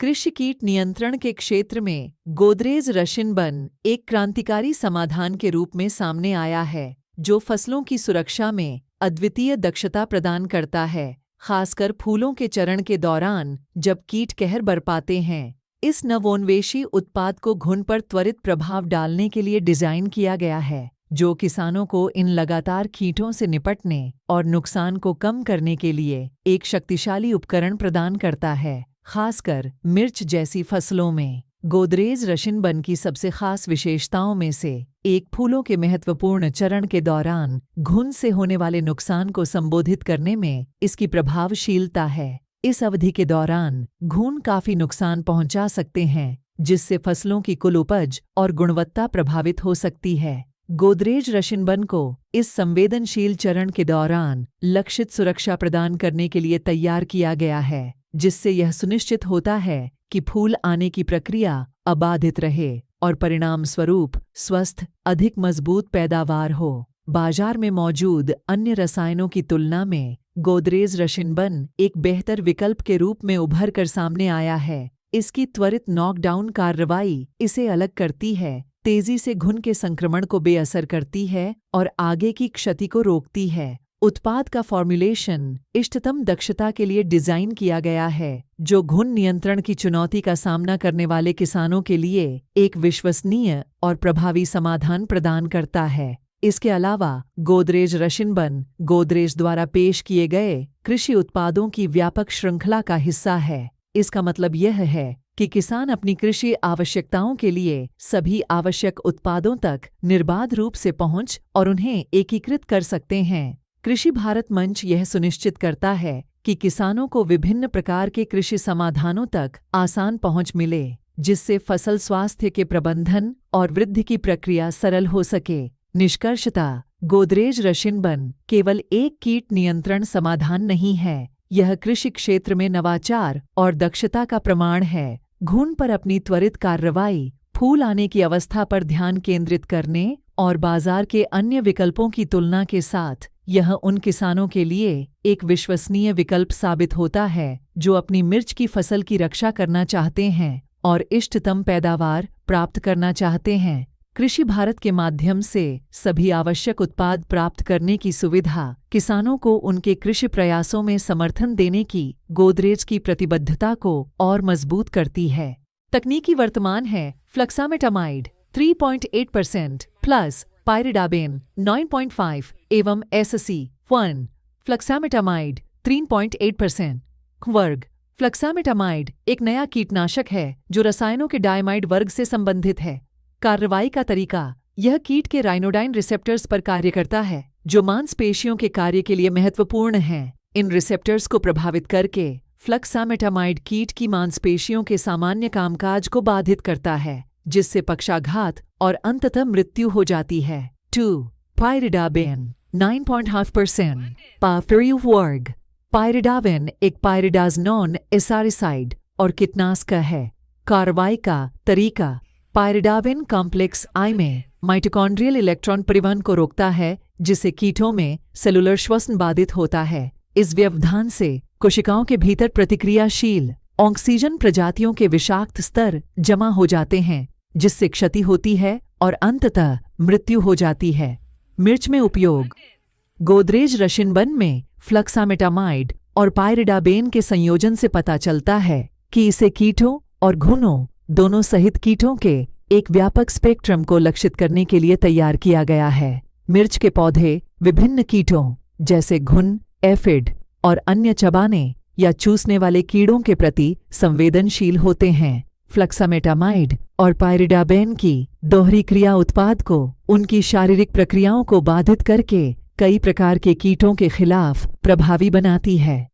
कृषि कीट नियंत्रण के क्षेत्र में गोदरेज रशिनबन एक क्रांतिकारी समाधान के रूप में सामने आया है, जो फसलों की सुरक्षा में अद्वितीय दक्षता प्रदान करता है, खासकर फूलों के चरण के दौरान जब कीट कहर बरपाते हैं। इस नवोन्वेषी उत्पाद को घुन पर त्वरित प्रभाव डालने के लिए डिजाइन किया गया है, जो किसानों को इन लगातार कीटों से निपटने और नुकसान को कम करने के लिए एक शक्तिशाली उपकरण प्रदान करता है। खासकर मिर्च जैसी फसलों में गोदरेज रशिनबन की सबसे खास विशेषताओं में से एक फूलों के महत्वपूर्ण चरण के दौरान घुन से होने वाले नुकसान को संबोधित करने में इसकी प्रभावशीलता है। इस अवधि के दौरान घुन काफी नुकसान पहुंचा सकते हैं, जिससे फसलों की कुल उपज और गुणवत्ता प्रभावित हो सकती है। गोदरेज रशिनबन को इस संवेदनशील चरण के दौरान लक्षित सुरक्षा प्रदान करने के लिए तैयार किया गया है, जिससे यह सुनिश्चित होता है कि फूल आने की प्रक्रिया अबाधित रहे और परिणाम स्वरूप स्वस्थ, अधिक मजबूत पैदावार हो। बाजार में मौजूद अन्य रसायनों की तुलना में गोदरेज रशिनबन एक बेहतर विकल्प के रूप में उभर कर सामने आया है। इसकी त्वरित नॉकडाउन कार्रवाई इसे अलग करती है, तेजी से घुन के संक्रमण को बेअसर करती है और आगे की क्षति को रोकती है। उत्पाद का फॉर्म्युलेशन इष्टतम दक्षता के लिए डिजाइन किया गया है, जो घुन नियंत्रण की चुनौती का सामना करने वाले किसानों के लिए एक विश्वसनीय और प्रभावी समाधान प्रदान करता है। इसके अलावा गोदरेज रशिनबन गोदरेज द्वारा पेश किए गए कृषि उत्पादों की व्यापक श्रृंखला का हिस्सा है। इसका मतलब यह है कि किसान अपनी कृषि आवश्यकताओं के लिए सभी आवश्यक उत्पादों तक निर्बाध रूप से पहुंच और उन्हें एकीकृत कर सकते हैं। कृषि भारत मंच यह सुनिश्चित करता है कि किसानों को विभिन्न प्रकार के कृषि समाधानों तक आसान पहुंच मिले, जिससे फसल स्वास्थ्य के प्रबंधन और वृद्धि की प्रक्रिया सरल हो सके। निष्कर्षतः गोदरेज रशिनबन केवल एक कीट नियंत्रण समाधान नहीं है, यह कृषि क्षेत्र में नवाचार और दक्षता का प्रमाण है। घुन पर अपनी त्वरित कार्रवाई, फूल आने की अवस्था पर ध्यान केंद्रित करने और बाजार के अन्य विकल्पों की तुलना के साथ यह उन किसानों के लिए एक विश्वसनीय विकल्प साबित होता है जो अपनी मिर्च की फसल की रक्षा करना चाहते हैं और इष्टतम पैदावार प्राप्त करना चाहते हैं। कृषि भारत के माध्यम से सभी आवश्यक उत्पाद प्राप्त करने की सुविधा किसानों को उनके कृषि प्रयासों में समर्थन देने की गोदरेज की प्रतिबद्धता को और मजबूत करती है। तकनीकी वर्तमान है फ्लक्सामेटामाइड 3.8% प्लस पाइरिडाबेन 9.5 एवं SC1 फ्लक्सामेटामाइड 3.8%। वर्ग फ्लक्सामेटामाइड एक नया कीटनाशक है जो रसायनों के डायमाइड वर्ग से संबंधित है। कार्रवाई का तरीका, यह कीट के राइनोडाइन रिसेप्टर्स पर कार्य करता है, जो मांसपेशियों के कार्य के लिए महत्वपूर्ण हैं। इन रिसेप्टर्स को प्रभावित करके फ्लक्सामेटामाइड कीट की मांसपेशियों के सामान्य कामकाज को बाधित करता है, जिससे पक्षाघात और अंततः मृत्यु हो जाती है। 2. पाइरिडाबेन 9.5% पाफेरिव वर्ग। पाइरिडाबेन एक पाइरिडाजोन एसारिसाइड और कीटनाशक है। कार्रवाई का तरीका, पाइरिडाबेन कॉम्प्लेक्स आई में माइटोकॉन्ड्रियल इलेक्ट्रॉन परिवहन को रोकता है, जिससे कीटों में सेलुलर श्वसन बाधित होता है। इस व्यवधान से कोशिकाओं के भीतर प्रतिक्रियाशील ऑक्सीजन प्रजातियों के विषाक्त स्तर जमा हो जाते हैं, जिससे क्षति होती है और अंततः मृत्यु हो जाती है। मिर्च में उपयोग, गोदरेज रशिनबन में फ्लक्सामेटामाइड और पाइरिडाबेन के संयोजन से पता चलता है कि इसे कीटों और घुनों दोनों सहित कीटों के एक व्यापक स्पेक्ट्रम को लक्षित करने के लिए तैयार किया गया है। मिर्च के पौधे विभिन्न कीटों जैसे घुन, एफिड और अन्य चबाने या चूसने वाले कीड़ों के प्रति संवेदनशील होते हैं। फ्लक्सामेटामाइड और पाइरिडाबेन की दोहरी क्रिया उत्पाद को उनकी शारीरिक प्रक्रियाओं को बाधित करके कई प्रकार के कीटों के खिलाफ प्रभावी बनाती है।